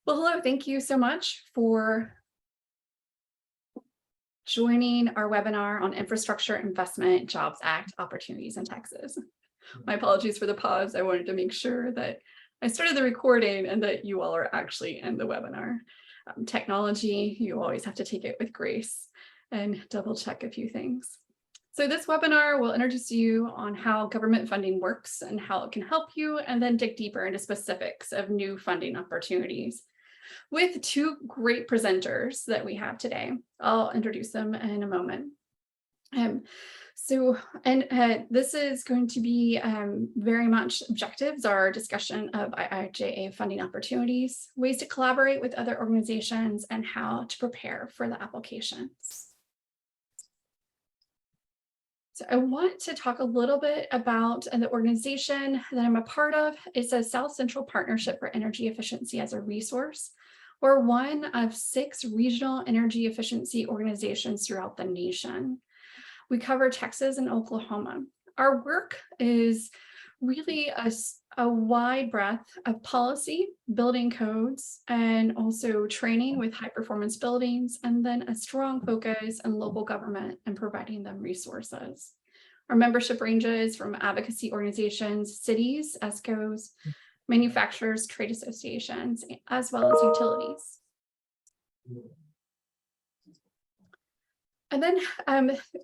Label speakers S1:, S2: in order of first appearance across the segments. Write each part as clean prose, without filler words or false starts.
S1: Well, hello, thank you so much for joining our webinar on Infrastructure Investment Jobs Act opportunities in Texas. My apologies for the pause. I wanted to make sure that I started the recording and that you all are actually in the webinar. Technology, you always have to take it with grace and double check a few things. So this webinar will introduce you on how government funding works and how it can help you, and then dig deeper into specifics of new funding opportunities with two great presenters that we have today. I'll introduce them in a moment. This is going to be very much objectives, our discussion of IIJA funding opportunities, ways to collaborate with other organizations, and how to prepare for the applications. So I want to talk a little bit about the organization that I'm a part of. It's a South Central Partnership for Energy Efficiency as a Resource. We're one of 6 regional energy efficiency organizations throughout the nation. We cover Texas and Oklahoma. Our work is really a wide breadth of policy, building codes, and also training with high performance buildings, and then a strong focus on local government and providing them resources. Our membership ranges from advocacy organizations, cities, ESCOs, manufacturers, trade associations, as well as utilities. And then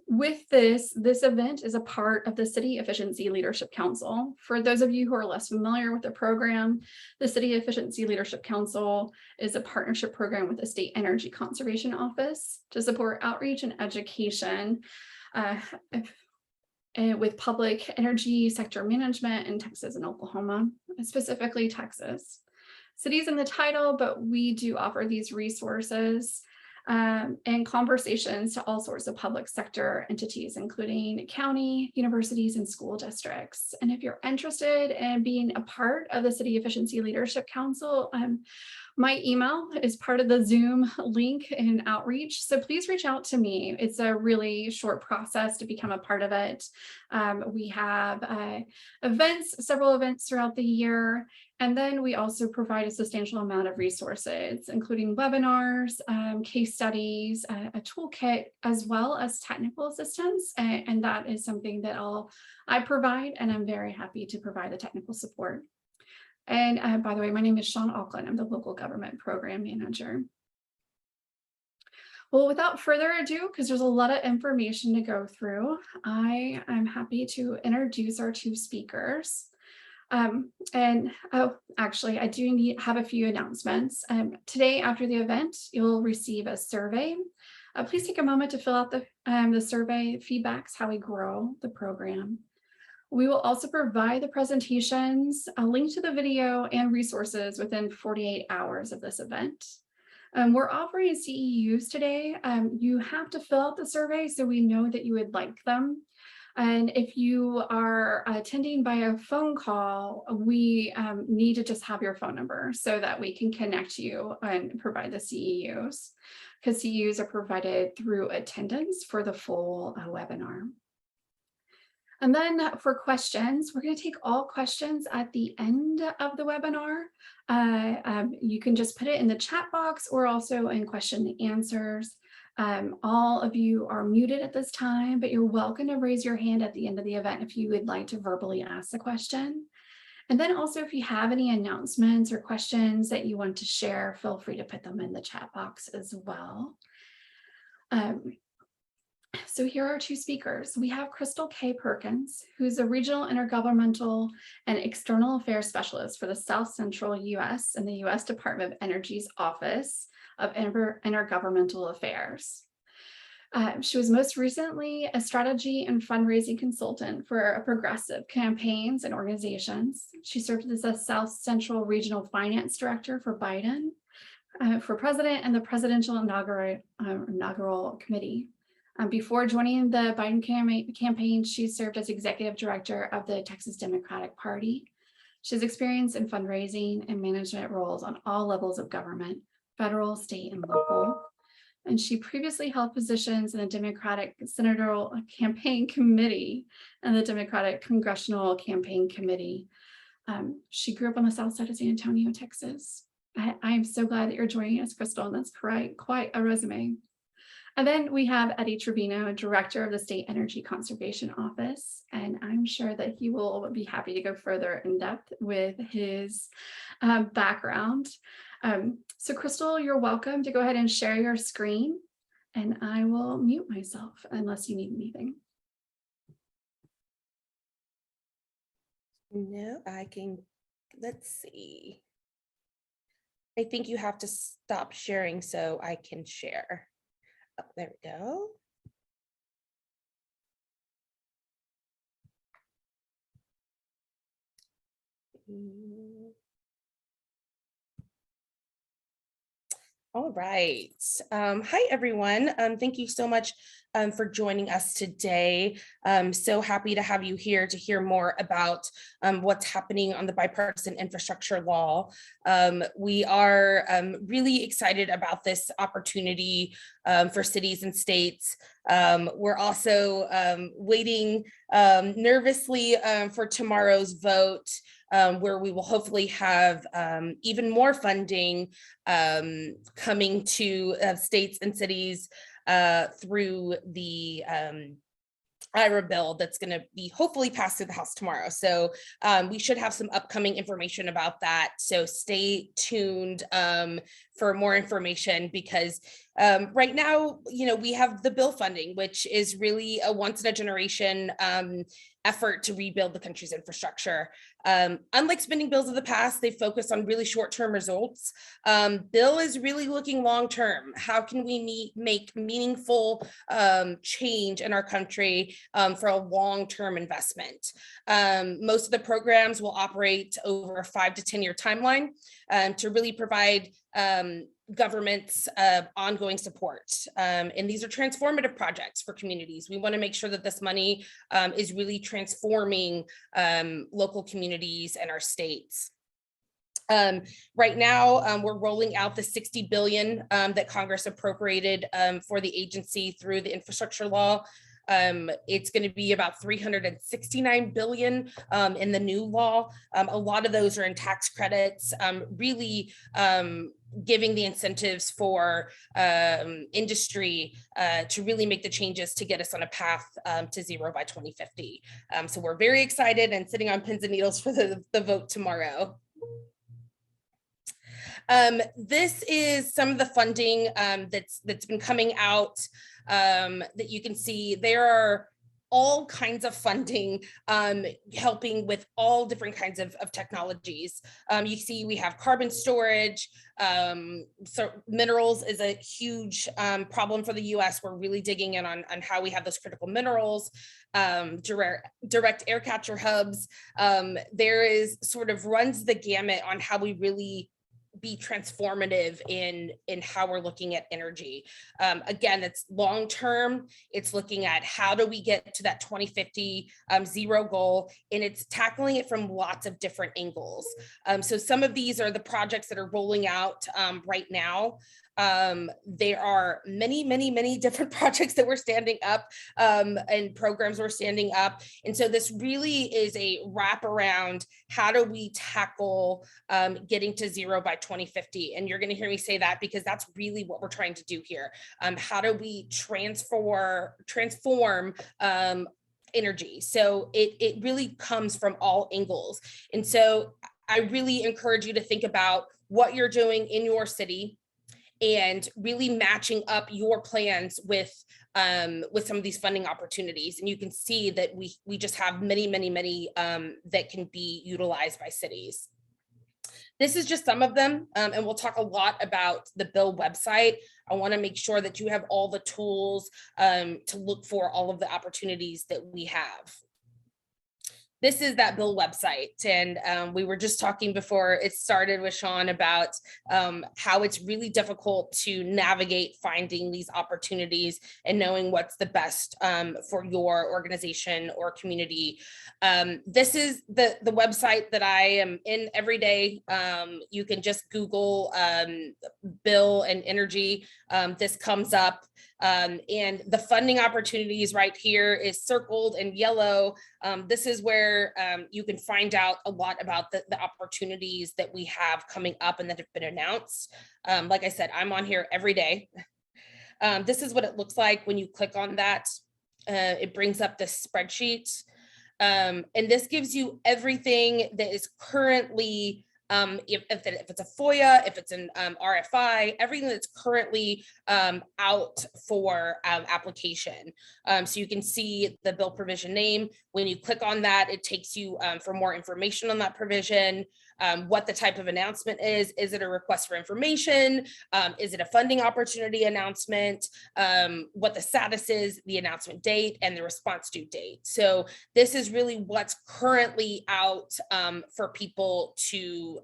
S1: with this event is a part of the City Efficiency Leadership Council. For those of you who are less familiar with the program, the City Efficiency Leadership Council is a partnership program with the State Energy Conservation Office to support outreach and education with public energy sector management in Texas and Oklahoma, specifically Texas. City's in the title, but we do offer these resources and conversations to all sorts of public sector entities, including county, universities, and school districts. And if you're interested in being a part of the City Efficiency Leadership Council, my email is part of the Zoom link in outreach. So please reach out to me. It's a really short process to become a part of it. We have several events throughout the year. And then we also provide a substantial amount of resources, including webinars, case studies, a toolkit, as well as technical assistance. And that is something that I provide, and I'm very happy to provide the technical support. And by the way, my name is Sean Auckland. I'm the local government program manager. Well, without further ado, because there's a lot of information to go through, I am happy to introduce our two speakers. Actually, I do have a few announcements. Today, after the event, you'll receive a survey. Please take a moment to fill out the survey. Feedback's how we grow the program. We will also provide the presentations, a link to the video, and resources within 48 hours of this event. We're offering CEUs today. You have to fill out the survey so we know that you would like them. And if you are attending by a phone call, we need to just have your phone number so that we can connect you and provide the CEUs, because CEUs are provided through attendance for the full webinar. And then for questions, we're going to take all questions at the end of the webinar. You can just put it in the chat box or also in question and answers. All of you are muted at this time, but you're welcome to raise your hand at the end of the event if you would like to verbally ask the question. And then also, if you have any announcements or questions that you want to share, feel free to put them in the chat box as well. So here are two speakers. We have Crystal K. Perkins, who's a regional intergovernmental and external affairs specialist for the South Central U.S. and the U.S. Department of Energy's Office of Intergovernmental Affairs. She was most recently a strategy and fundraising consultant for progressive campaigns and organizations. She served as a South Central Regional Finance Director for Biden, for President and the Presidential Inaugural Committee. Before joining the Biden campaign, she served as executive director of the Texas Democratic Party. She has experience in fundraising and management roles on all levels of government, federal, state, and local. And she previously held positions in the Democratic Senatorial Campaign Committee and the Democratic Congressional Campaign Committee. She grew up on the south side of San Antonio, Texas. I'm so glad that you're joining us, Crystal, and that's quite a resume. And then we have Eddy Trevino, Director of the State Energy Conservation Office, and I'm sure that he will be happy to go further in depth with his background. So Crystal, you're welcome to go ahead and share your screen, and I will mute myself unless you need anything.
S2: No, I can, let's see. I think you have to stop sharing so I can share. Oh, there we go. All right. Hi, everyone. Thank you so much for joining us today. I'm so happy to have you here to hear more about what's happening on the bipartisan infrastructure law. We are really excited about this opportunity for cities and states. We're also waiting nervously for tomorrow's vote, where we will hopefully have even more funding coming to states and cities through the IRA bill that's going to be hopefully passed through the House tomorrow. So we should have some upcoming information about that. So stay tuned for more information, because right now, we have the bill funding, which is really a once in a generation effort to rebuild the country's infrastructure. Unlike spending bills of the past, they focus on really short-term results. Bill is really looking long-term. How can we make meaningful change in our country for a long-term investment? Most of the programs will operate over a 5 to 10 year timeline to really provide government's ongoing support. And these are transformative projects for communities. We want to make sure that this money is really transforming local communities and our states. Right now, we're rolling out the $60 billion that Congress appropriated for the agency through the infrastructure law. It's going to be about $369 billion in the new law. A lot of those are in tax credits, really giving the incentives for industry to really make the changes to get us on a path to zero by 2050. So we're very excited and sitting on pins and needles for the vote tomorrow. This is some of the funding that's been coming out that you can see. There are all kinds of funding helping with all different kinds of technologies. You see we have carbon storage. So minerals is a huge problem for the US. We're really digging in on how we have those critical minerals. Direct air capture hubs. There is sort of runs the gamut on how we really be transformative in how we're looking at energy. Again, it's long-term. It's looking at how do we get to that 2050 zero goal, and it's tackling it from lots of different angles. So some of these are the projects that are rolling out right now. There are many different projects that we're standing up and programs we're standing up. And so this really is a wraparound. How do we tackle getting to zero by 2050? And you're going to hear me say that because that's really what we're trying to do here. How do we transform energy? So it really comes from all angles. And so I really encourage you to think about what you're doing in your city and really matching up your plans with some of these funding opportunities. And you can see that we just have many that can be utilized by cities. This is just some of them, and we'll talk a lot about the bill website. I want to make sure that you have all the tools to look for all of the opportunities that we have. This is that bill website. And we were just talking before it started with Sean about how it's really difficult to navigate finding these opportunities and knowing what's the best for your organization or community. This is the website that I am in every day. You can just Google bill and energy. This comes up. And the funding opportunities right here is circled in yellow. This is where you can find out a lot about the opportunities that we have coming up and that have been announced. Like I said, I'm on here every day. This is what it looks like when you click on that. It brings up this spreadsheet. And this gives you everything that is currently, if it's a FOIA, if it's an RFI, everything that's currently out for application. So you can see the bill provision name. When you click on that, it takes you for more information on that provision. What the type of announcement is it a request for information? Is it a funding opportunity announcement? What the status is, the announcement date, and the response due date. So this is really what's currently out for people to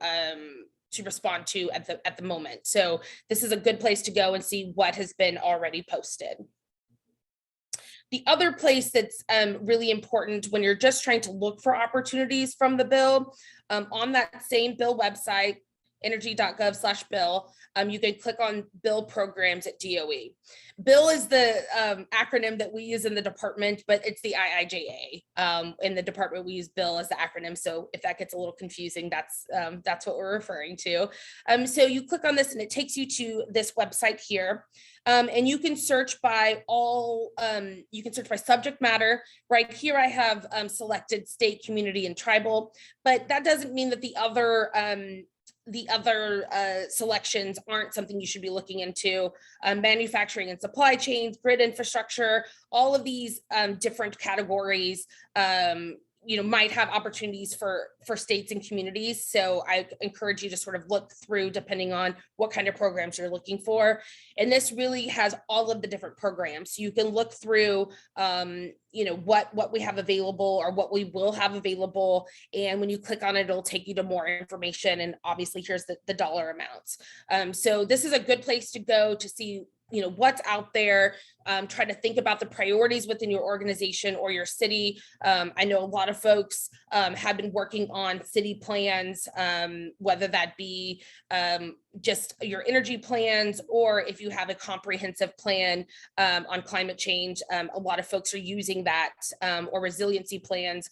S2: respond to at the moment. So this is a good place to go and see what has been already posted. The other place that's really important when you're just trying to look for opportunities from the bill, on that same bill website, energy.gov/bill, you can click on bill programs at DOE. Bill is the acronym that we use in the department, but it's the IIJA. In the department, we use bill as the acronym. So if that gets a little confusing, that's what we're referring to. So you click on this and it takes you to this website here. And you can search by you can search by subject matter. Right here, I have selected state, community, and tribal, but that doesn't mean that the other selections aren't something you should be looking into. Manufacturing and supply chains, grid infrastructure, all of these different categories might have opportunities for states and communities. So I encourage you to sort of look through depending on what kind of programs you're looking for. And this really has all of the different programs. So you can look through what we have available or what we will have available. And when you click on it, it'll take you to more information. And obviously here's the dollar amounts. So this is a good place to go to see what's out there. Try to think about the priorities within your organization or your city. I know a lot of folks have been working on city plans, whether that be just your energy plans, or if you have a comprehensive plan on climate change. A lot of folks are using that or resiliency plans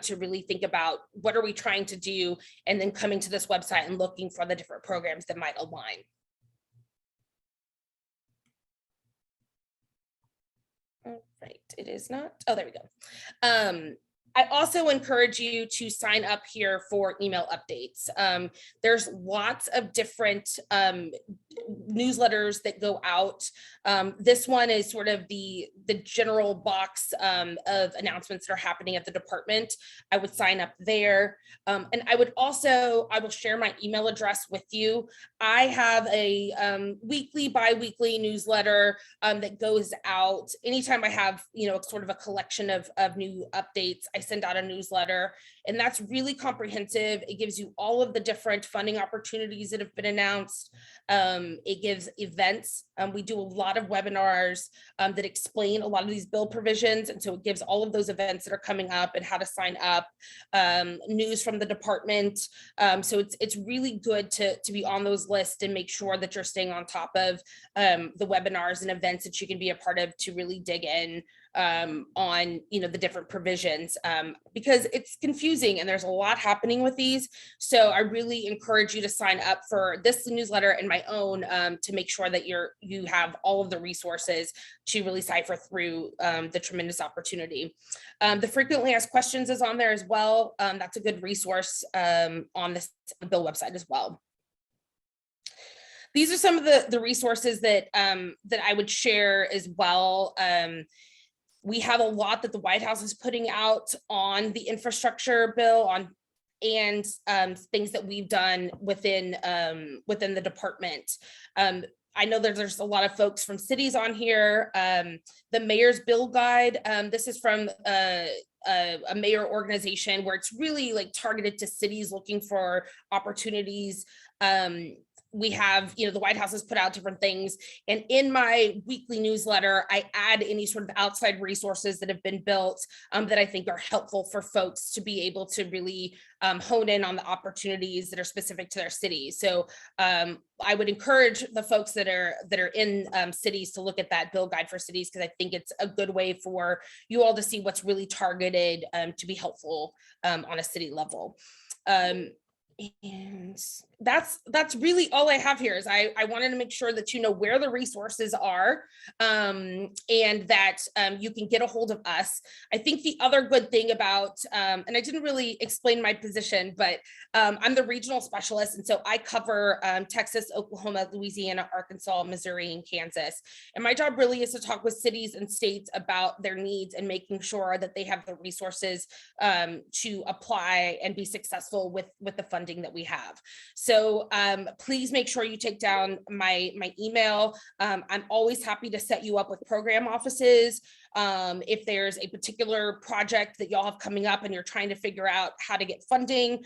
S2: to really think about what are we trying to do, and then coming to this website and looking for the different programs that might align. Right, it is not. Oh, there we go. I also encourage you to sign up here for email updates. There's lots of different newsletters that go out. This one is sort of the general box of announcements that are happening at the department. I would sign up there. And I will share my email address with you. I have a weekly, bi-weekly newsletter that goes out anytime I have, sort of a collection of new updates. I send out a newsletter, and that's really comprehensive. It gives you all of the different funding opportunities that have been announced. It gives events. We do a lot of webinars that explain a lot of these bill provisions. And so it gives all of those events that are coming up and how to sign up, news from the department. So it's really good to be on those lists and make sure that you're staying on top of the webinars and events that you can be a part of to really dig in on the different provisions, because it's confusing and there's a lot happening with these. So I really encourage you to sign up for this newsletter and my own to make sure that you have all of the resources to really cipher through the tremendous opportunity. The frequently asked questions is on there as well. That's a good resource on this bill website as well. These are some of the resources that I would share as well. We have a lot that the White House is putting out on the infrastructure bill and things that we've done within the department. I know there's a lot of folks from cities on here. The Mayor's Bill Guide, this is from a mayor organization where it's really like targeted to cities looking for opportunities we have, the White House has put out different things. And in my weekly newsletter, I add any sort of outside resources that have been built that I think are helpful for folks to be able to really hone in on the opportunities that are specific to their city. So I would encourage the folks that are in cities to look at that bill guide for cities, because I think it's a good way for you all to see what's really targeted to be helpful on a city level. And that's really all I have here. Is I wanted to make sure that you know where the resources are, and that you can get a hold of us. I think the other good thing about, and I didn't really explain my position, but I'm the regional specialist, and so I cover Texas, Oklahoma, Louisiana, Arkansas, Missouri, and Kansas. And my job really is to talk with cities and states about their needs and making sure that they have the resources to apply and be successful with the funding that we have. So please make sure you take down my email. I'm always happy to set you up with program offices. If there's a particular project that y'all have coming up and you're trying to figure out how to get funding,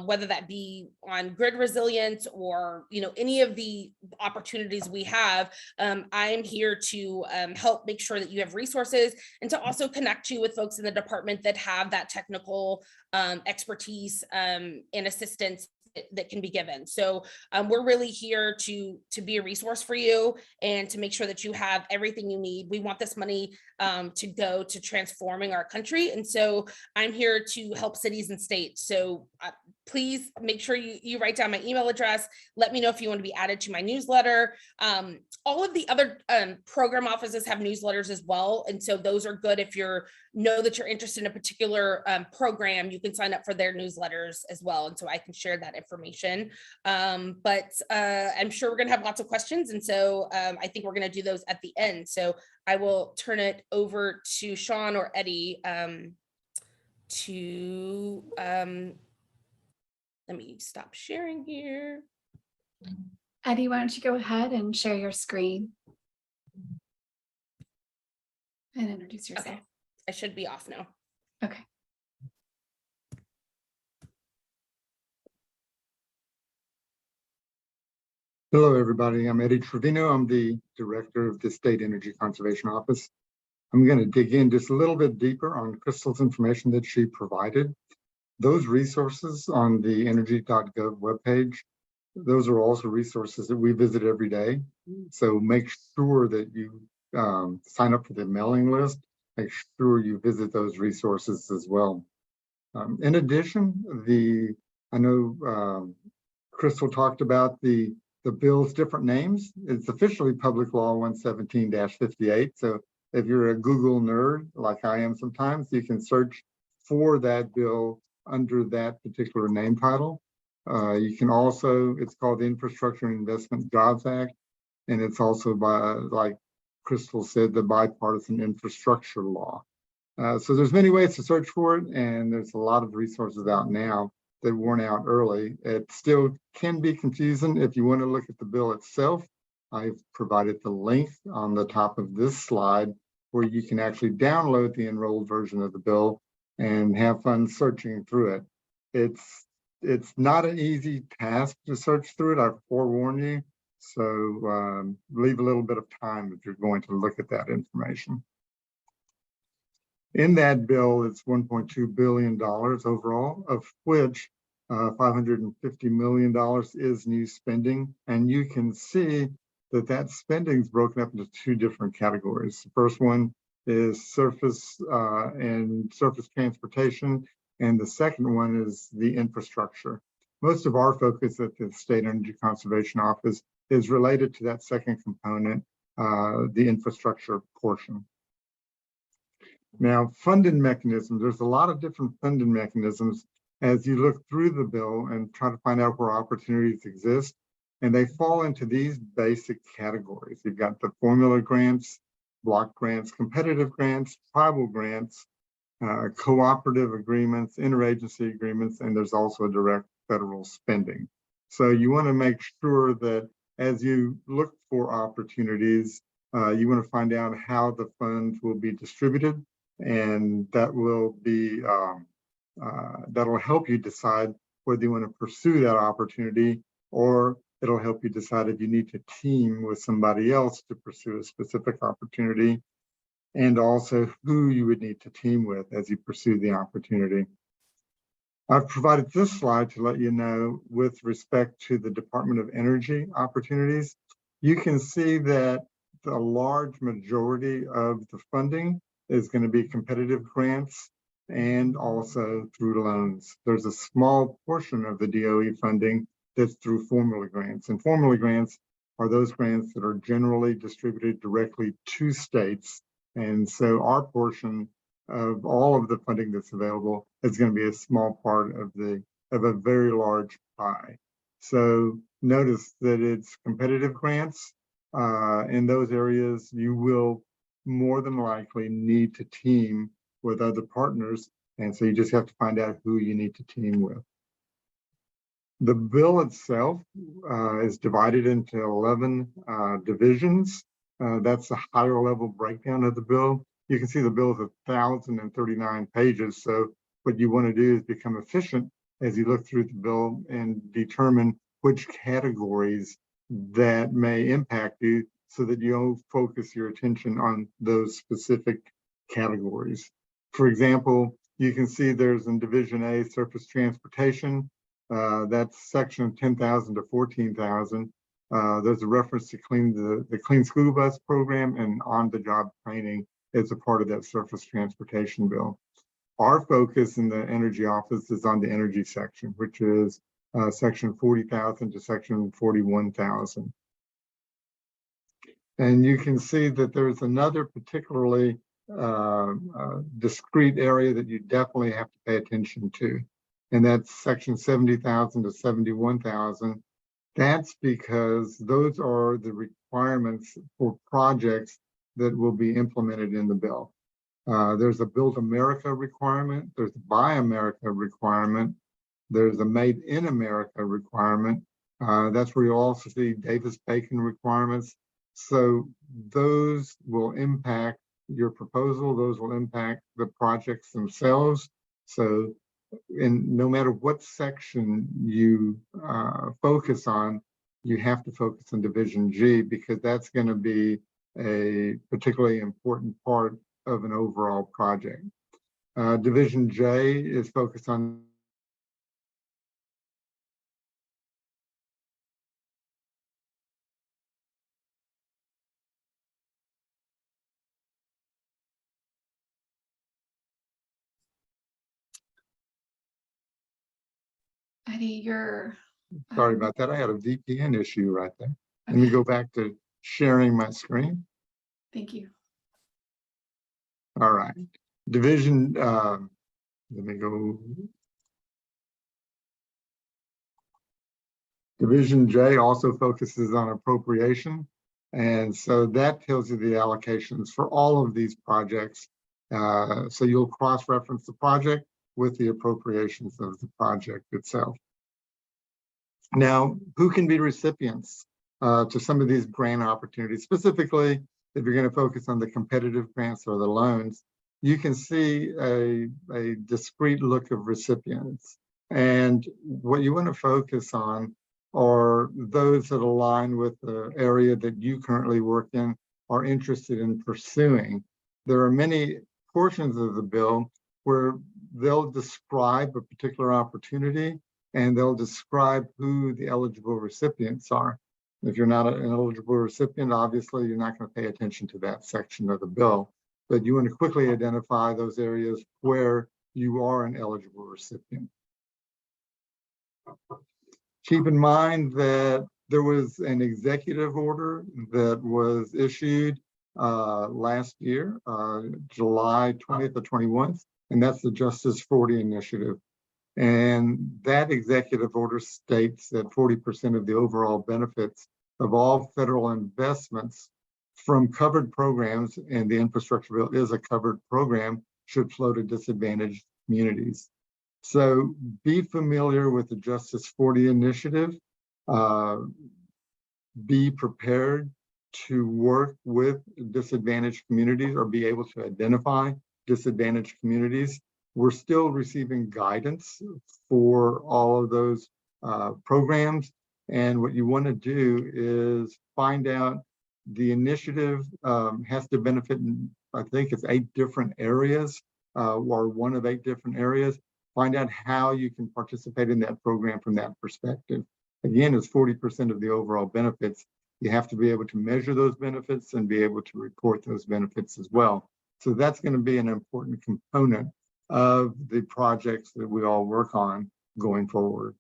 S2: whether that be on grid resilience or any of the opportunities we have, I'm here to help make sure that you have resources, and to also connect you with folks in the department that have that technical expertise and assistance that can be given. So we're really here to be a resource for you and to make sure that you have everything you need. We want this money to go to transforming our country. And so I'm here to help cities and states. So please make sure you write down my email address. Let me know if you want to be added to my newsletter. All of the other program offices have newsletters as well. And so those are good. If you know that you're interested in a particular program, you can sign up for their newsletters as well. And so I can share that information. But I'm sure we're going to have lots of questions. And so I think we're going to do those at the end. So I will turn it over to Sean or Eddy to let me stop sharing here.
S1: Eddy, why don't you go ahead and share your screen and introduce yourself.
S2: Okay, I should be off now.
S1: Okay.
S3: Hello, everybody. I'm Eddy Trevino. I'm the director of the State Energy Conservation Office. I'm going to dig in just a little bit deeper on Crystal's information that she provided. Those resources on the energy.gov webpage, those are also resources that we visit every day. So make sure that you sign up for the mailing list. Make sure you visit those resources as well. In addition, I know Crystal talked about the bill's different names. It's officially Public Law 117-58. So if you're a Google nerd, like I am sometimes, you can search for that bill under that particular name title. You can also, it's called the Infrastructure and Investment Jobs Act. And it's also by, like Crystal said, the bipartisan infrastructure law. So there's many ways to search for it, and there's a lot of resources out now that weren't out early. It still can be confusing. If you want to look at the bill itself, I've provided the link on the top of this slide where you can actually download the enrolled version of the bill and have fun searching through it. It's not an easy task to search through it, I forewarn you. So leave a little bit of time if you're going to look at that information. In that bill, it's $1.2 billion overall, of which $550 million is new spending. And you can see that spending is broken up into two different categories. The first one is surface and surface transportation, and the second one is the infrastructure. Most of our focus at the State Energy Conservation Office is related to that second component, the infrastructure portion. Now, funding mechanisms, there's a lot of different funding mechanisms as you look through the bill and try to find out where opportunities exist. And they fall into these basic categories. You've got the formula grants, block grants, competitive grants, tribal grants, cooperative agreements, interagency agreements, and there's also direct federal spending. So you want to make sure that as you look for opportunities, you want to find out how the funds will be distributed, and that will be that'll help you decide whether you want to pursue that opportunity or It'll help you decide if you need to team with somebody else to pursue a specific opportunity, and also who you would need to team with as you pursue the opportunity. I've provided this slide to let you know with respect to the Department of Energy opportunities. You can see that the large majority of the funding is going to be competitive grants and also through loans. There's a small portion of the DOE funding that's through formula grants. And formula grants are those grants that are generally distributed directly to states. And so our portion of all of the funding that's available is going to be a small part of a very large pie. So notice that it's competitive grants. In those areas, you will more than likely need to team with other partners. And so you just have to find out who you need to team with. The bill itself is divided into 11 divisions. That's a higher level breakdown of the bill. You can see the bill is 1,039 pages. So what you want to do is become efficient as you look through the bill and determine which categories that may impact you so that you'll focus your attention on those specific categories. For example, you can see there's in Division A, surface transportation. That's section 10,000 to 14,000. There's a reference to the Clean School Bus program and on-the-job training as a part of that surface transportation bill. Our focus in the energy office is on the energy section, which is section 40,000 to section 41,000. And you can see that there's another particularly discrete area that you definitely have to pay attention to. And that's section 70,000 to 71,000. That's because those are the requirements for projects that will be implemented in the bill. There's a Build America requirement, there's a Buy America requirement, there's a Made in America requirement. That's where you also see Davis-Bacon requirements. So those will impact your proposal, those will impact the projects themselves. So no matter what section you focus on, you have to focus on Division G because that's going to be a particularly important part of an overall project. Division J is focused on
S1: Eddy, you're
S3: sorry about that. I had a VPN issue right there. Let me go back to sharing my screen.
S1: Thank you.
S3: All right. Division, let me go. Division J also focuses on appropriation. And so that tells you the allocations for all of these projects. So you'll cross-reference the project with the appropriations of the project itself. Now, who can be recipients to some of these grant opportunities? Specifically, if you're going to focus on the competitive grants or the loans, you can see a discrete look of recipients. And what you want to focus on are those that align with the area that you currently work in are interested in pursuing. There are many portions of the bill where they'll describe a particular opportunity and they'll describe who the eligible recipients are. If you're not an eligible recipient, obviously you're not going to pay attention to that section of the bill, but you want to quickly identify those areas where you are an eligible recipient. Keep in mind that there was an executive order that was issued last year, July 20th or 21st, and that's the Justice 40 initiative. And that executive order states that 40% of the overall benefits of all federal investments from covered programs, and the infrastructure bill is a covered program, should flow to disadvantaged communities. So be familiar with the Justice 40 initiative. Be prepared to work with disadvantaged communities or be able to identify disadvantaged communities. We're still receiving guidance for all of those programs. And what you want to do is find out the initiative has to benefit, I think it's 8 different areas, or one of 8 different areas. Find out how you can participate in that program from that perspective. Again, it's 40% of the overall benefits. You have to be able to measure those benefits and be able to report those benefits as well. So that's going to be an important component of the projects that we all work on going forward.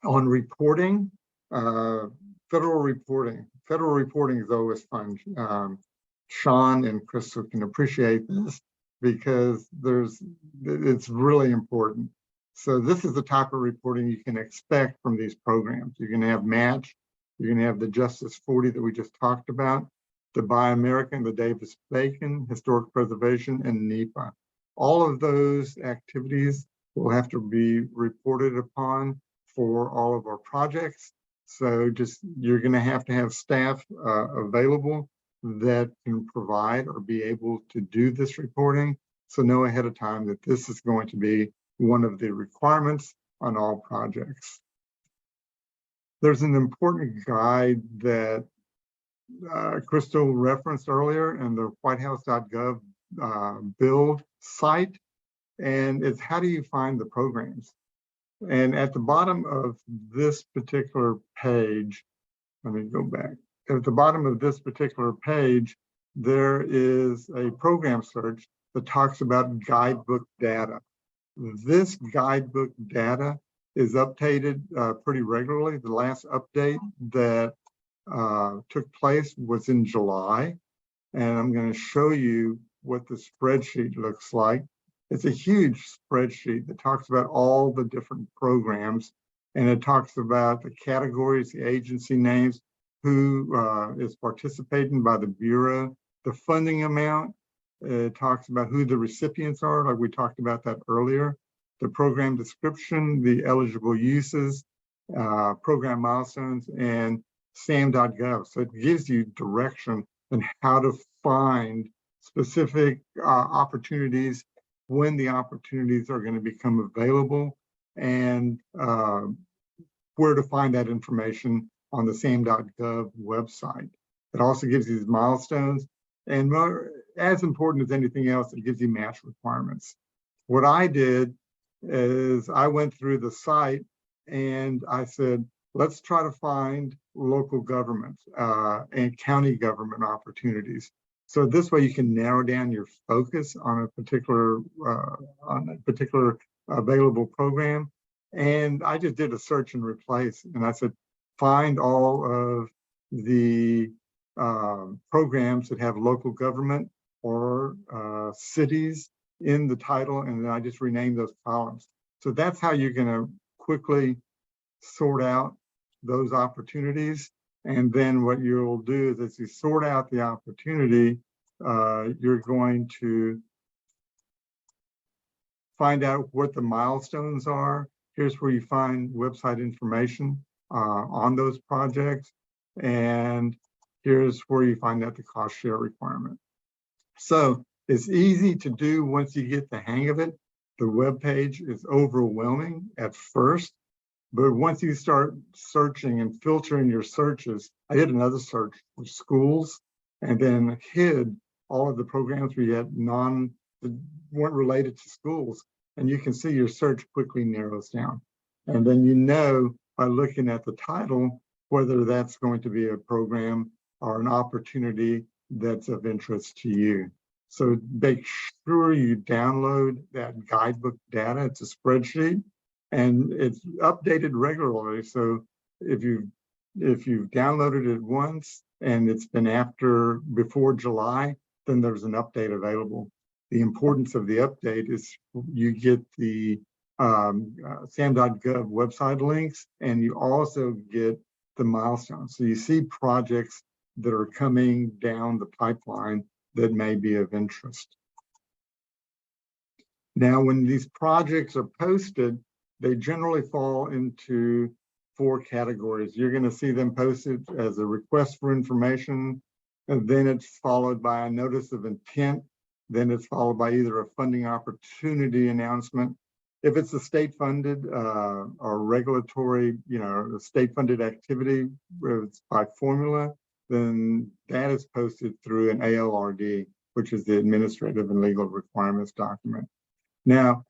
S3: On reporting, federal reporting is always fun. Sean and Crystal can appreciate this because it's really important. So this is the type of reporting you can expect from these programs. You're going to have match, you're going to have the Justice 40 that we just talked about, the Buy American, the Davis-Bacon, Historic Preservation, and NEPA. All of those activities will have to be reported upon for all of our projects. So you're going to have staff available that can provide or be able to do this reporting. So know ahead of time that this is going to be one of the requirements on all projects. There's an important guide that Crystal referenced earlier in the whitehouse.gov build site, and it's how do you find the programs? And at the bottom of this particular page, let me go back. At the bottom of this particular page, there is a program search that talks about guidebook data. This guidebook data is updated pretty regularly. The last update that took place was in July, and I'm going to show you what the spreadsheet looks like. It's a huge spreadsheet that talks about all the different programs, and it talks about the categories, the agency names, who is participating by the Bureau, the funding amount. It talks about who the recipients are, like we talked about that earlier, the program description, the eligible uses, program milestones, and SAM.gov. So it gives you direction on how to find specific opportunities, when the opportunities are going to become available, and where to find that information on the SAM.gov website. It also gives you these milestones, and more, as important as anything else, it gives you match requirements. What I did is I went through the site and I said, let's try to find local government and county government opportunities. So this way you can narrow down your focus on a particular available program. And I just did a search and replace, and I said, find all of the programs that have local government or cities in the title, and then I just renamed those columns. So that's how you're going to quickly sort out those opportunities. And then what you'll do is, as you sort out the opportunity, you're going to find out what the milestones are. Here's where you find website information on those projects. And here's where you find out the cost share requirement. So it's easy to do once you get the hang of it. The web page is overwhelming at first, but once you start searching and filtering your searches, I did another search for schools and then hid all of the programs we had that weren't related to schools. And you can see your search quickly narrows down. And then you know by looking at the title, whether that's going to be a program or an opportunity that's of interest to you. So make sure you download that guidebook data. It's a spreadsheet and it's updated regularly. So if you've downloaded it once and it's been before July, then there's an update available. The importance of the update is you get the SAM.gov website links, and you also get the milestones. So you see projects that are coming down the pipeline that may be of interest. Now, when these projects are posted, they generally fall into 4 categories. You're going to see them posted as a request for information, and then it's followed by a notice of intent. Then it's followed by either a funding opportunity announcement If it's a state-funded or regulatory, state-funded activity where it's by formula, then that is posted through an ALRD, which is the Administrative and Legal Requirements document. Now,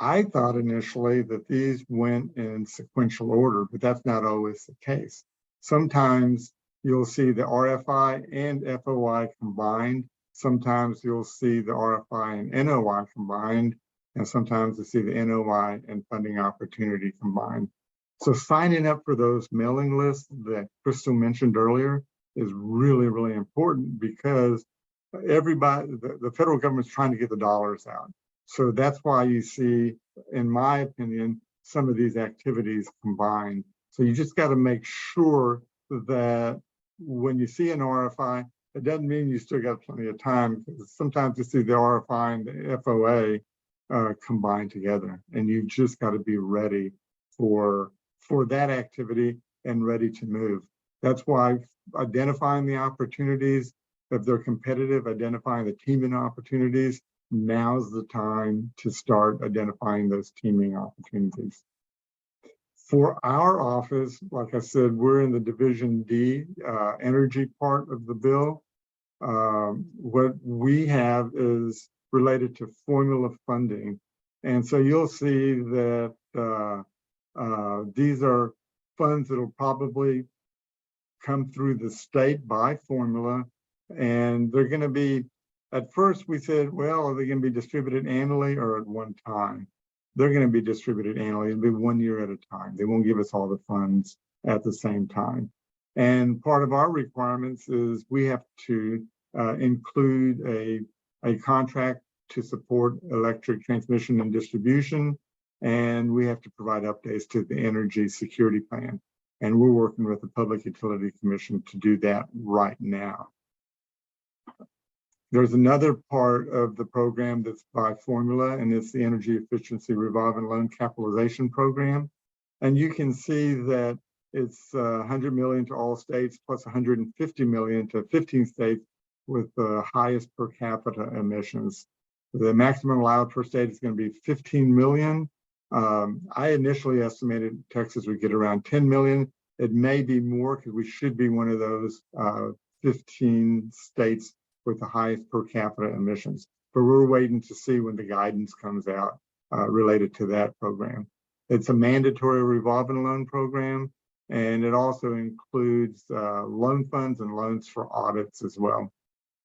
S3: I thought initially that these went in sequential order, but that's not always the case. Sometimes you'll see the RFI and FOI combined. Sometimes you'll see the RFI and NOI combined, and sometimes you'll see the NOI and funding opportunity combined. So signing up for those mailing lists that Crystal mentioned earlier is really, really important, because everybody, the federal government's trying to get the dollars out. So that's why you see, in my opinion, some of these activities combined. So you just got to make sure that when you see an RFI, it doesn't mean you still got plenty of time, because sometimes you see the RFI and the FOA combined together, and you just got to be ready for that activity and ready to move. That's why identifying the opportunities, if they're competitive, identifying the teaming opportunities, now's the time to start identifying those teaming opportunities. For our office, like I said, we're in the Division D energy part of the bill. What we have is related to formula funding. And so you'll see that these are funds that will probably come through the state by formula, and they're going to be, at first we said, well, are they going to be distributed annually or at one time? They're going to be distributed annually. It'll be 1 year at a time. They won't give us all the funds at the same time. And part of our requirements is we have to include a contract to support electric transmission and distribution, and we have to provide updates to the energy security plan. And we're working with the Public Utility Commission to do that right now. There's another part of the program that's by formula, and it's the Energy Efficiency Revolving Loan Capitalization Program. And you can see that it's $100 million to all states plus $150 million to 15 states with the highest per capita emissions. The maximum allowed per state is going to be 15 million. I initially estimated Texas would get around 10 million. It may be more, because we should be one of those 15 states with the highest per capita emissions. But we're waiting to see when the guidance comes out related to that program. It's a mandatory revolving loan program, and it also includes loan funds and loans for audits as well.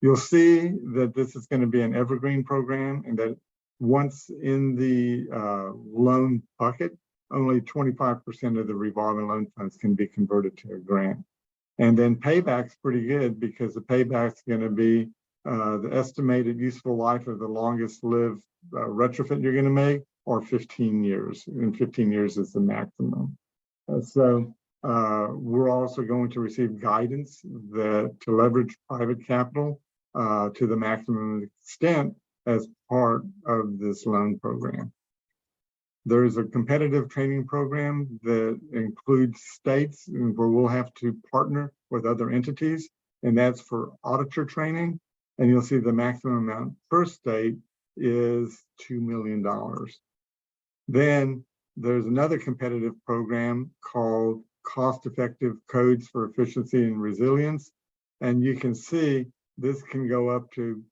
S3: You'll see that this is going to be an evergreen program, and that once in the loan bucket, only 25% of the revolving loan funds can be converted to a grant. And then payback's pretty good, because the payback's going to be the estimated useful life of the longest lived retrofit you're going to make, or 15 years. And 15 years is the maximum. So we're also going to receive guidance that to leverage private capital to the maximum extent as part of this loan program. There is a competitive training program that includes states where we'll have to partner with other entities, and that's for auditor training. And you'll see the maximum amount per state is $2 million. Then there's another competitive program called Cost-Effective Codes for Efficiency and Resilience. And you can see this can go up to,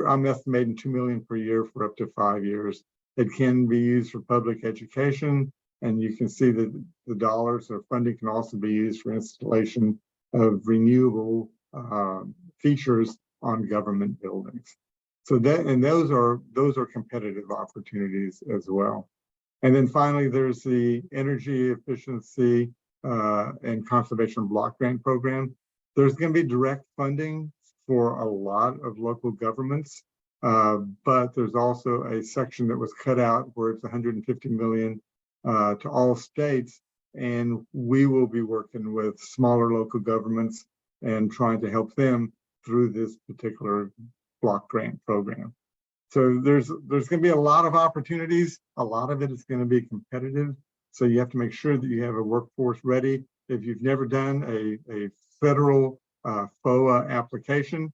S3: I'm estimating $2 million per year for up to 5 years. It can be used for public education, and you can see that the dollars or funding can also be used for installation of renewable features on government buildings. So that, and those are competitive opportunities as well. And then finally, there's the Energy Efficiency and Conservation Block Grant Program. There's going to be direct funding for a lot of local governments. But there's also a section that was cut out where it's 150 million to all states, and we will be working with smaller local governments and trying to help them through this particular block grant program. So there's going to be a lot of opportunities. A lot of it is going to be competitive. So you have to make sure that you have a workforce ready. If you've never done a federal FOA application,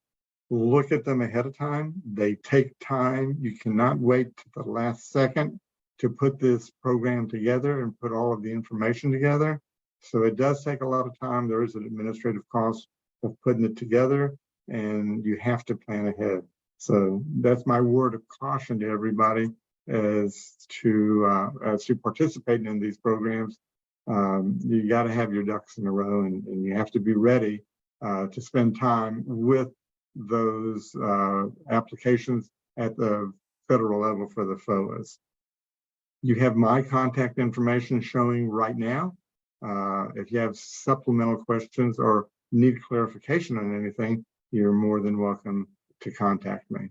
S3: look at them ahead of time. They take time. You cannot wait to the last second. to put this program together and put all of the information together. So it does take a lot of time. There is an administrative cost of putting it together, and you have to plan ahead. So that's my word of caution to everybody as to participating in these programs. You got to have your ducks in a row, and you have to be ready to spend time with those applications at the federal level for the FOAs. You have my contact information showing right now. If you have supplemental questions or need clarification on anything, you're more than welcome to contact me.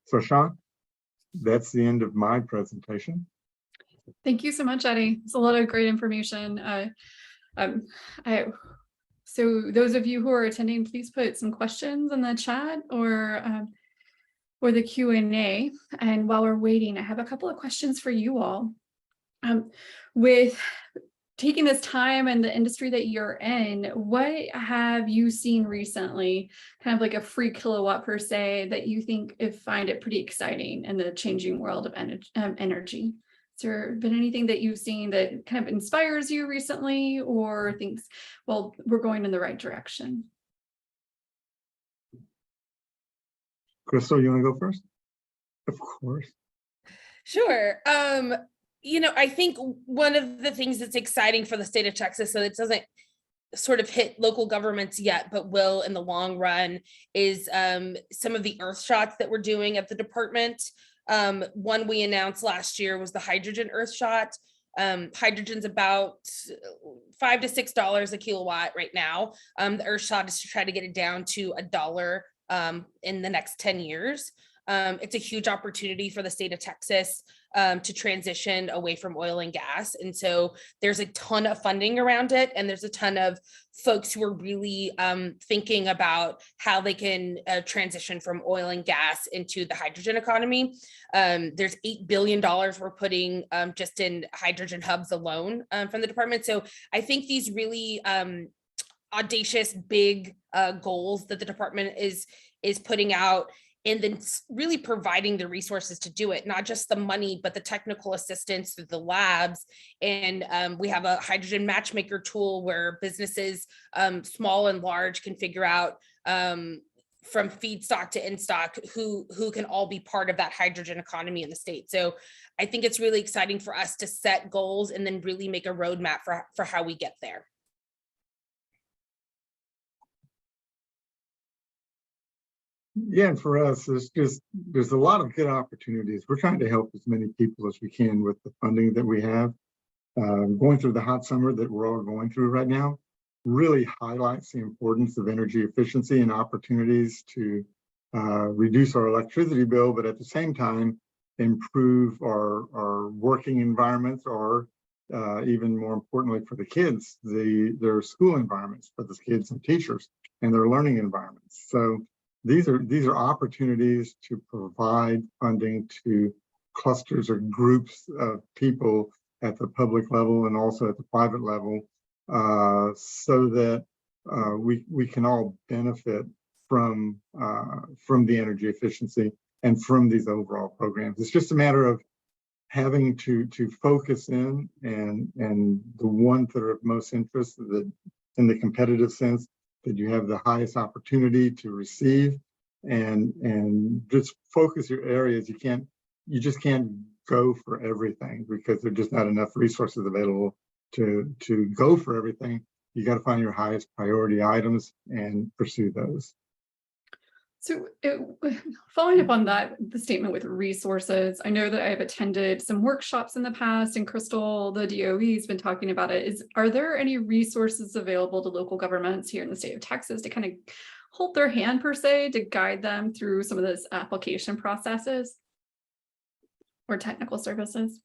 S3: So Sean, that's the end of my presentation.
S1: Thank you so much, Eddy. It's a lot of great information. So those of you who are attending, please put some questions in the chat or the Q&A. And while we're waiting, I have a couple of questions for you all. With taking this time and the industry that you're in, what have you seen recently, kind of like a free kilowatt per se, that you think find it pretty exciting in the changing world of energy? Has there been anything that you've seen that kind of inspires you recently, or thinks, well, we're going in the right direction?
S3: Crystal, you want to go first? Of course.
S2: Sure. I think one of the things that's exciting for the state of Texas, so it doesn't sort of hit local governments yet, but will in the long run, is some of the earth shots that we're doing at the department. One we announced last year was the hydrogen earth shot. Hydrogen's about $5 to $6 a kilowatt right now. The earth shot is to try to get it down to $1 in the next 10 years. It's a huge opportunity for the state of Texas to transition away from oil and gas. And so there's a ton of funding around it. And there's a ton of folks who are really thinking about how they can transition from oil and gas into the hydrogen economy. There's $8 billion we're putting just in hydrogen hubs alone from the department. So I think these really audacious, big goals that the department is putting out, and then really providing the resources to do it, not just the money, but the technical assistance through the labs. And we have a hydrogen matchmaker tool where businesses, small and large, can figure out from feedstock to in-stock who can all be part of that hydrogen economy in the state. So I think it's really exciting for us to set goals and then really make a roadmap for how we get there.
S3: Yeah, and for us, there's a lot of good opportunities. We're trying to help as many people as we can with the funding that we have. Going through the hot summer that we're all going through right now really highlights the importance of energy efficiency and opportunities to reduce our electricity bill, but at the same time, improve our working environments, or even more importantly for the kids, their school environments for the kids and teachers and their learning environments. So these are opportunities to provide funding to clusters or groups of people at the public level and also at the private level, so that we can all benefit from the energy efficiency and from these overall programs. It's just a matter of having to focus in and the ones that are of most interest, that in the competitive sense, that you have the highest opportunity to receive, and just focus your areas. You just can't go for everything because there's just not enough resources available to go for everything. You got to find your highest priority items and pursue those.
S1: So following up on that, the statement with resources, I know that I've attended some workshops in the past, and Crystal, the DOE, has been talking about it. Are there any resources available to local governments here in the state of Texas to kind of hold their hand, per se, to guide them through some of those application processes or technical services?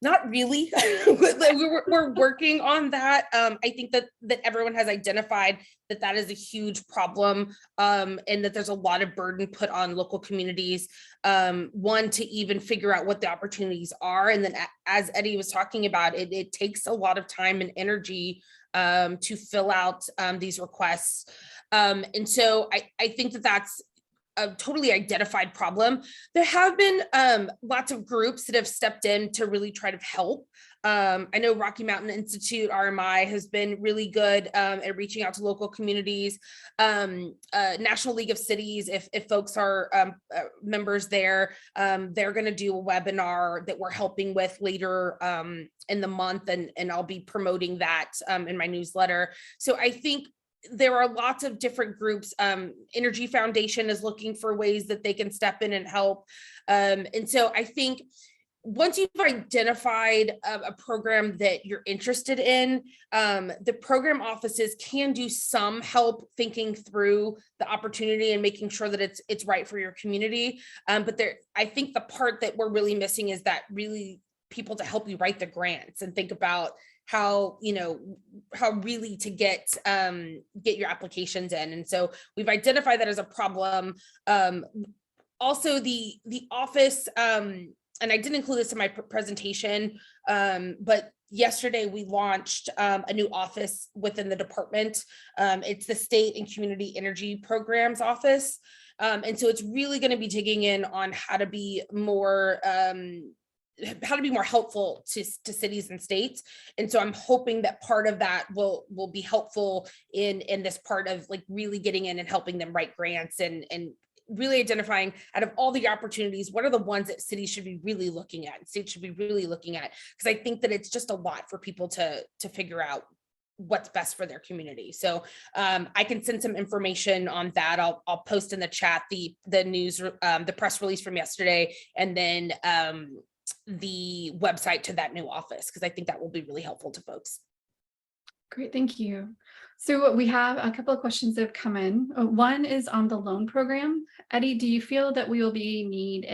S2: Not really. We're working on that. I think that everyone has identified that is a huge problem, and that there's a lot of burden put on local communities. One, to even figure out what the opportunities are, and then as Eddy was talking about, it takes a lot of time and energy to fill out these requests. And so I think that's a totally identified problem. There have been lots of groups that have stepped in to really try to help. I know Rocky Mountain Institute, RMI, has been really good at reaching out to local communities. National League of Cities, if folks are members there, they're going to do a webinar that we're helping with later in the month, and I'll be promoting that in my newsletter. So I think there are lots of different groups. Energy Foundation is looking for ways that they can step in and help. And so I think once you've identified a program that you're interested in, the program offices can do some help thinking through the opportunity and making sure that it's right for your community. But I think the part that we're really missing is that really people to help you write the grants and think about how really to get your applications in. And so we've identified that as a problem. Also the office, and I didn't include this in my presentation, but yesterday we launched a new office within the department. It's the State and Community Energy Programs Office. And so it's really going to be digging in on how to be more helpful to cities and states. And so I'm hoping that part of that will be helpful in this part of like really getting in and helping them write grants and really identifying out of all the opportunities, what are the ones that cities should be really looking at and states should be really looking at? Because I think that it's just a lot for people to figure out what's best for their community. So I can send some information on that. I'll post in the chat the news, the press release from yesterday, and then the website to that new office, because I think that will be really helpful to folks.
S1: Great, thank you. So we have a couple of questions that have come in. One is on the loan program. Eddy, do you feel that we will need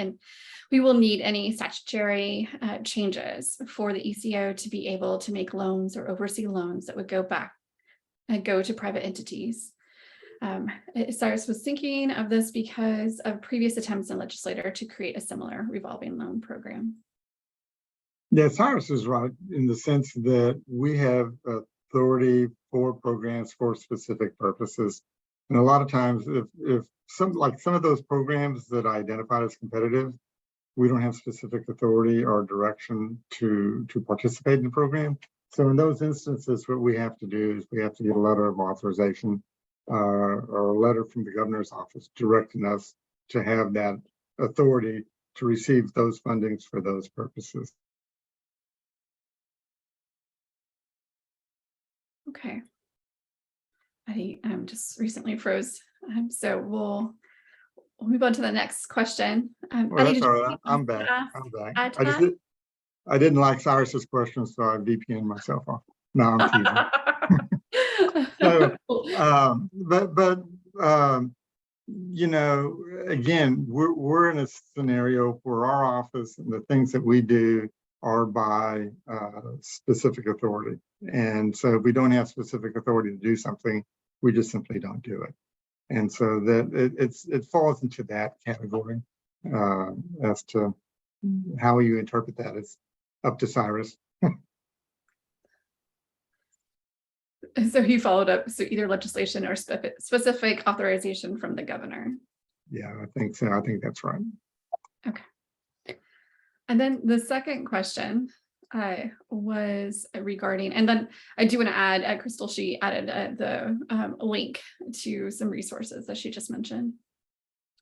S1: any statutory changes for the ECO to be able to make loans or oversee loans that would go to private entities? Cyrus was thinking of this because of previous attempts in legislature to create a similar revolving loan program.
S3: Yeah, Cyrus is right in the sense that we have authority for programs for specific purposes. And a lot of times if some of those programs that I identified as competitive, we don't have specific authority or direction to participate in the program. So in those instances, what we have to do is we have to get a letter of authorization or a letter from the governor's office directing us to have that authority to receive those fundings for those purposes.
S1: Okay. I just recently froze. So we'll move on to the next question.
S3: Well, that's all right. I'm back. I didn't like Cyrus's question, so I VPN'd myself off. No, I'm teasing. So, again, we're in a scenario where our office and the things that we do are by specific authority. And so if we don't have specific authority to do something, we just simply don't do it. And so that it falls into that category. As to how you interpret that, it's up to Cyrus.
S1: So he followed up, so either legislation or specific authorization from the governor.
S3: Yeah, I think so. I think that's right.
S1: Okay. And then the second question was regarding, and then I do want to add, Crystal, she added the link to some resources that she just mentioned.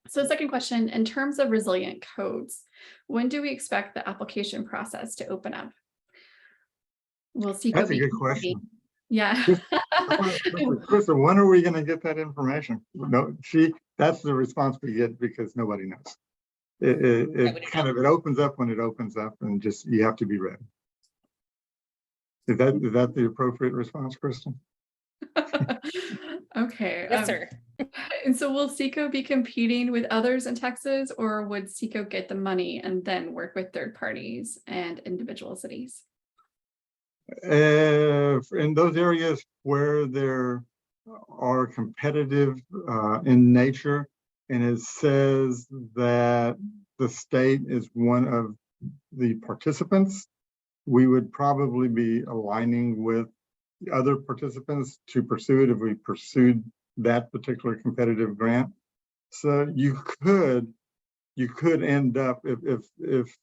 S1: So the second question, in terms of resilient codes, when do we expect the application process to open up? Will CECO
S3: That's a good question.
S1: Yeah.
S3: Crystal, when are we going to get that information? No, that's the response we get because nobody knows. It opens up when it opens up, and just you have to be ready. Is that the appropriate response, Kristen?
S1: Okay.
S2: Yes, sir.
S1: And so will CECO be competing with others in Texas, or would CECO get the money and then work with third parties and individual cities?
S3: In those areas where there are competitive in nature, and it says that the state is one of the participants, we would probably be aligning with the other participants to pursue it if we pursued that particular competitive grant. So you could end up, if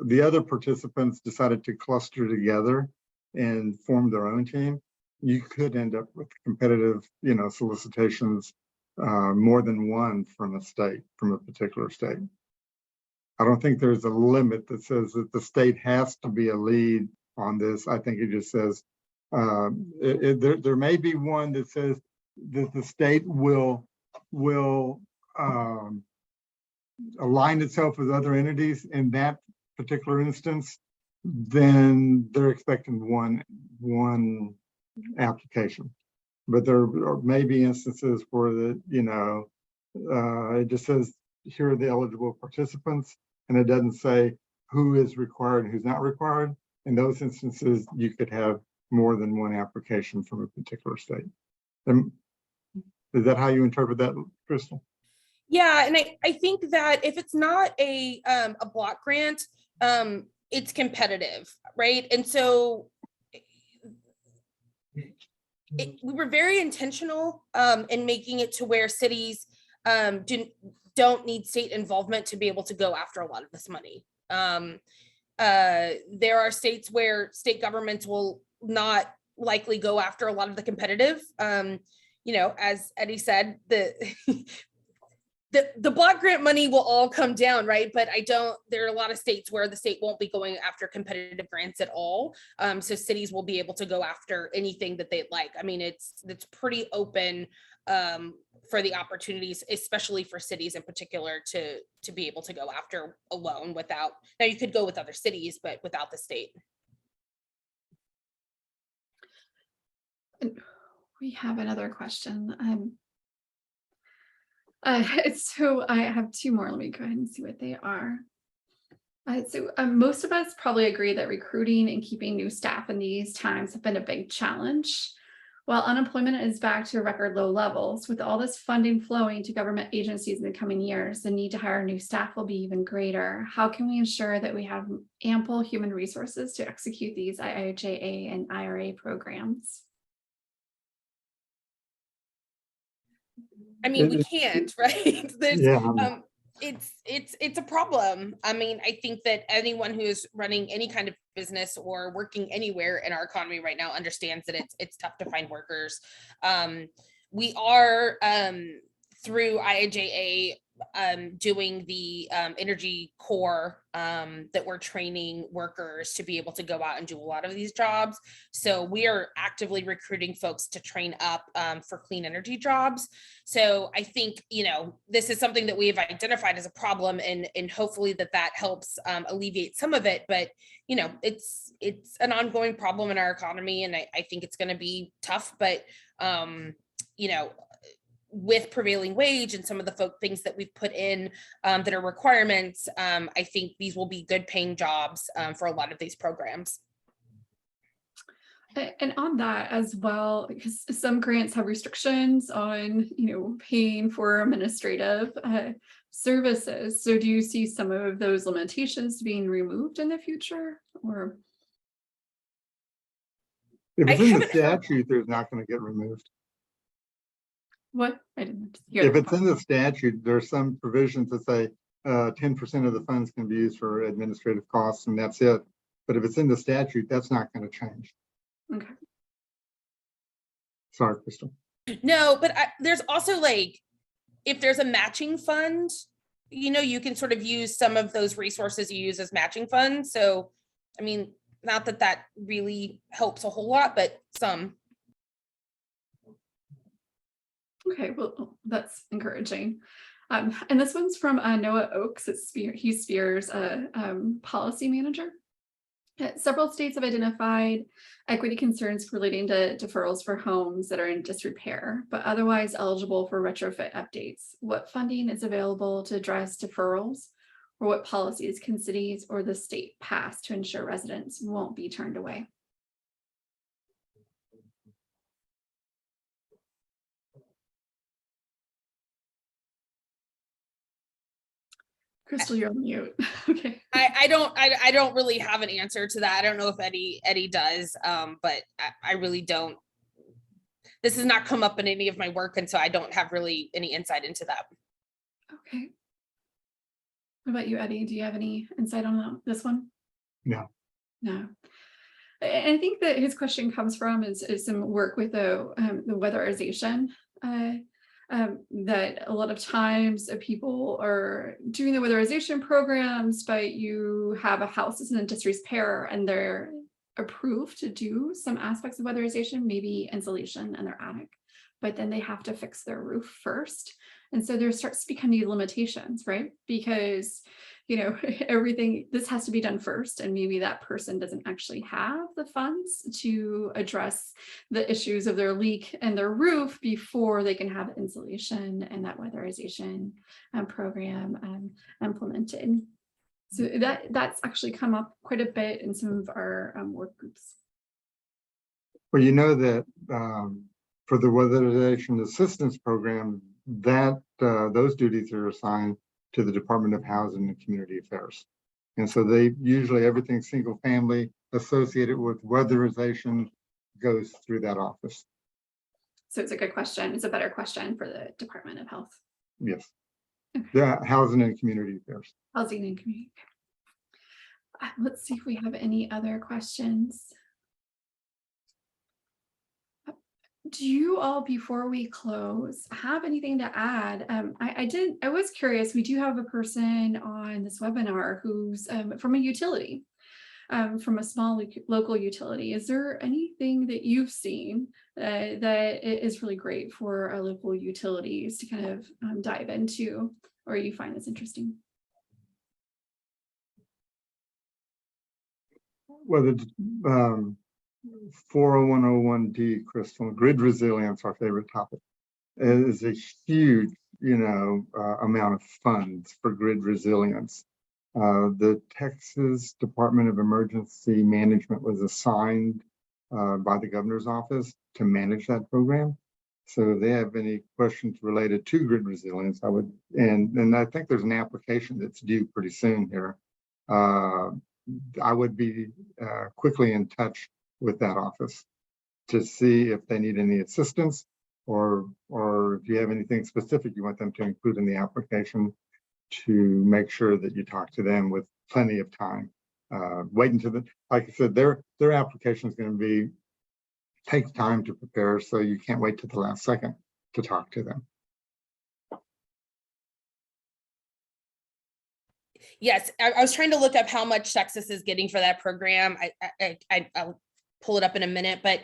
S3: the other participants decided to cluster together and form their own team, you could end up with competitive, solicitations, more than one from a particular state. I don't think there's a limit that says that the state has to be a lead on this. I think it just says, there may be one that says that the state will align itself with other entities in that particular instance, then they're expecting one application. But there may be instances where it just says, here are the eligible participants, and it doesn't say who is required and who's not required. In those instances, you could have more than one application from a particular state. Is that how you interpret that, Crystal?
S2: Yeah, and I think that if it's not a block grant, it's competitive, right? And so we were very intentional in making it to where cities don't need state involvement to be able to go after a lot of this money. There are states where state governments will not likely go after a lot of the competitive. As Eddy said, the block grant money will all come down, right? But there are a lot of states where the state won't be going after competitive grants at all. So cities will be able to go after anything that they'd like. I mean, it's pretty open for the opportunities, especially for cities in particular, to be able to go after alone without, now you could go with other cities, but without the state.
S1: We have another question. So I have two more. Let me go ahead and see what they are. Most of us probably agree that recruiting and keeping new staff in these times have been a big challenge. While unemployment is back to record low levels, with all this funding flowing to government agencies in the coming years, the need to hire new staff will be even greater. How can we ensure that we have ample human resources to execute these IIJA and IRA programs?
S2: I mean, we can't, right?
S3: Yeah.
S2: It's a problem. I mean, I think that anyone who is running any kind of business or working anywhere in our economy right now understands that it's tough to find workers. We are through IIJA doing the energy core that we're training workers to be able to go out and do a lot of these jobs. So we are actively recruiting folks to train up for clean energy jobs. So I think, this is something that we have identified as a problem, and hopefully that helps alleviate some of it. But, it's an ongoing problem in our economy, and I think it's going to be tough, but, with prevailing wage and some of the things that we've put in that are requirements, I think these will be good paying jobs for a lot of these programs.
S1: And on that as well, because some grants have restrictions on, paying for administrative services. So do you see some of those limitations being removed in the future, or?
S3: If it's in the statute, there's not going to get removed.
S1: What? I didn't hear.
S3: If it's in the statute, there's some provisions that say 10% of the funds can be used for administrative costs, and that's it. But if it's in the statute, that's not going to change.
S1: Okay.
S3: Sorry, Crystal.
S2: No, but there's also if there's a matching fund, you can sort of use some of those resources you use as matching funds. So, I mean, not that really helps a whole lot, but some.
S1: Okay, well, that's encouraging. And this one's from Noah Oakes. He's Spears' policy manager. Several states have identified equity concerns relating to deferrals for homes that are in disrepair, but otherwise eligible for retrofit updates. What funding is available to address deferrals, or what policies can cities or the state pass to ensure residents won't be turned away? Crystal, you're on mute. Okay.
S2: I don't really have an answer to that. I don't know if Eddy does, but I really don't. This has not come up in any of my work, and so I don't have really any insight into that.
S1: Okay. What about you, Eddy? Do you have any insight on this one?
S3: No.
S1: No. I think that his question comes from is some work with the weatherization. That a lot of times people are doing the weatherization programs, but you have a house that's in disrepair and they're approved to do some aspects of weatherization, maybe insulation in their attic, but then they have to fix their roof first. And so there starts becoming limitations, right? Because, you know, this has to be done first. And maybe that person doesn't actually have the funds to address the issues of their leak and their roof before they can have insulation and that weatherization program implemented. So that's actually come up quite a bit in some of our work groups.
S3: Well, you know that for the weatherization assistance program, that those duties are assigned to the Department of Housing and Community Affairs. And so they usually everything single family associated with weatherization goes through that office.
S1: So it's a good question. It's a better question for the Department of Health.
S3: Yes.
S1: Okay.
S3: Yeah, Housing and Community Affairs.
S1: Housing and Community. Let's see if we have any other questions. Do you all, before we close, have anything to add? I was curious, we do have a person on this webinar who's from a utility, from a small local utility. Is there anything that you've seen that is really great for our local utilities to kind of dive into, or you find this interesting?
S3: Well, the 40101D, Crystal, grid resilience, our favorite topic, is a huge, amount of funds for grid resilience. The Texas Department of Emergency Management was assigned by the governor's office to manage that program. So if they have any questions related to grid resilience, I would, and I think there's an application that's due pretty soon here. I would be quickly in touch with that office to see if they need any assistance or if you have anything specific you want them to include in the application, to make sure that you talk to them with plenty of time. Wait until like I said, their application is going to take time to prepare, so you can't wait till the last second to talk to them.
S2: Yes, I was trying to look up how much Texas is getting for that program. I'll pull it up in a minute, but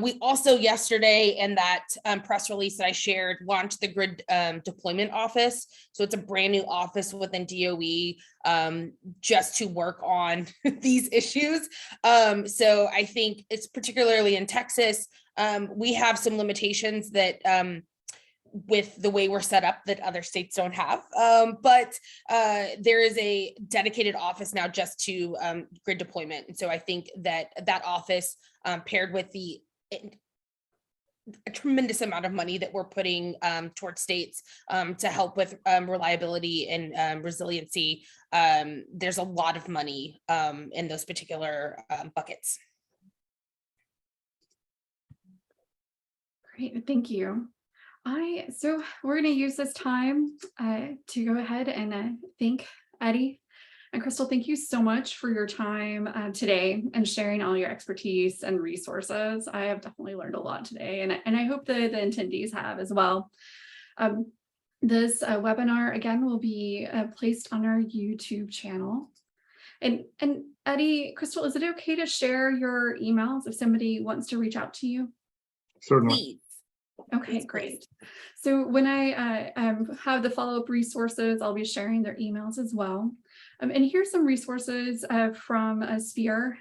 S2: we also yesterday in that press release that I shared launched the grid deployment office. So it's a brand new office within DOE just to work on these issues. So I think it's particularly in Texas, we have some limitations that with the way we're set up that other states don't have. But there is a dedicated office now just to grid deployment. And so I think that office paired with a tremendous amount of money that we're putting towards states to help with reliability and resiliency. There's a lot of money in those particular buckets.
S1: Great, thank you. So we're going to use this time to go ahead and thank Eddy and Crystal. Thank you so much for your time today and sharing all your expertise and resources. I have definitely learned a lot today, and I hope that the attendees have as well. This webinar again will be placed on our YouTube channel. And Eddy, Crystal, is it okay to share your emails if somebody wants to reach out to you?
S3: Certainly.
S2: Please.
S1: Okay, great. So when I have the follow-up resources, I'll be sharing their emails as well. And here's some resources from Sphere.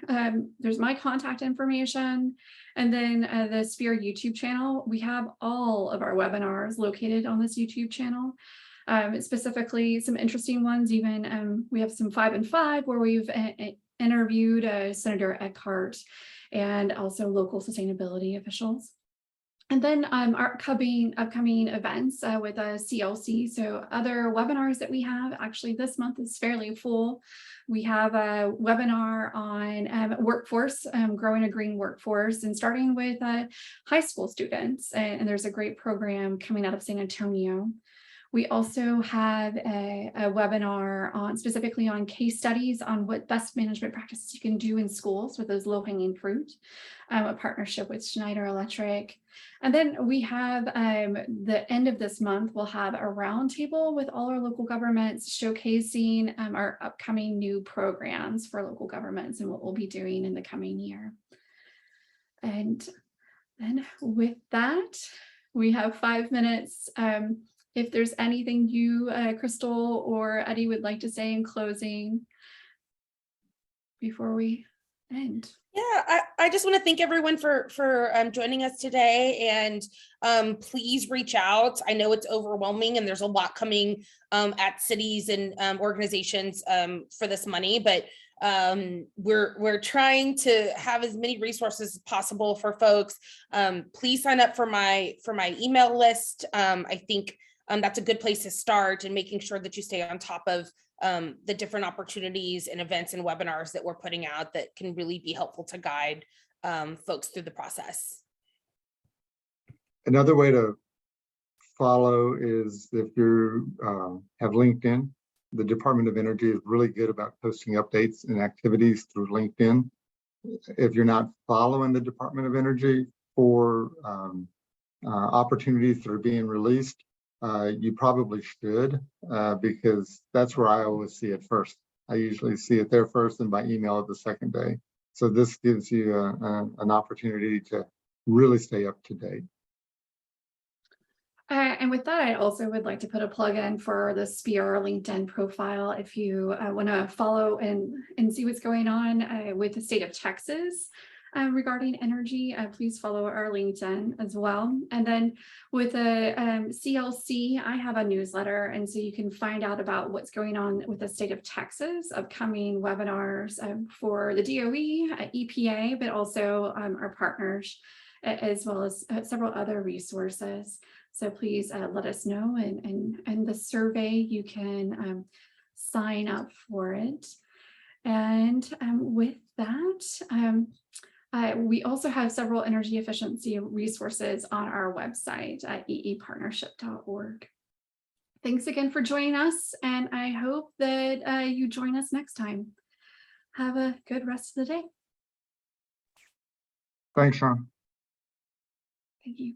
S1: There's my contact information, and then the Sphere YouTube channel. We have all of our webinars located on this YouTube channel. Specifically, some interesting ones. Even we have some 5 and 5 where we've interviewed Senator Eckhart and also local sustainability officials. And then our upcoming events with CELC. So other webinars that we have, actually this month is fairly full. We have a webinar on workforce, growing a green workforce, and starting with high school students. And there's a great program coming out of San Antonio. We also have a webinar on specifically on case studies on what best management practices you can do in schools with those low-hanging fruit, a partnership with Schneider Electric. And then we have the end of this month, we'll have a roundtable with all our local governments showcasing our upcoming new programs for local governments and what we'll be doing in the coming year. And then with that, we have 5 minutes. If there's anything you, Crystal or Eddy, would like to say in closing before we end.
S2: Yeah, I just want to thank everyone for joining us today, and please reach out. I know it's overwhelming and there's a lot coming at cities and organizations for this money, but we're trying to have as many resources as possible for folks. Please sign up for my email list. I think that's a good place to start, and making sure that you stay on top of the different opportunities and events and webinars that we're putting out that can really be helpful to guide folks through the process.
S3: Another way to follow is if you have LinkedIn. The Department of Energy is really good about posting updates and activities through LinkedIn. If you're not following the Department of Energy for opportunities that are being released, you probably should, because that's where I always see it first. I usually see it there first and by email the second day. So this gives you an opportunity to really stay up to date.
S1: And with that, I also would like to put a plug in for the SPEAR LinkedIn profile. If you want to follow and see what's going on with the state of Texas regarding energy, please follow our LinkedIn as well. And then with the CELC, I have a newsletter, and so you can find out about what's going on with the state of Texas, upcoming webinars for the DOE, EPA, but also our partners, as well as several other resources. So please let us know, and the survey, you can sign up for it. And with that, we also have several energy efficiency resources on our website at eepartnership.org. Thanks again for joining us, and I hope that you join us next time. Have a good rest of the day.
S3: Thanks, Sean.
S1: Thank you.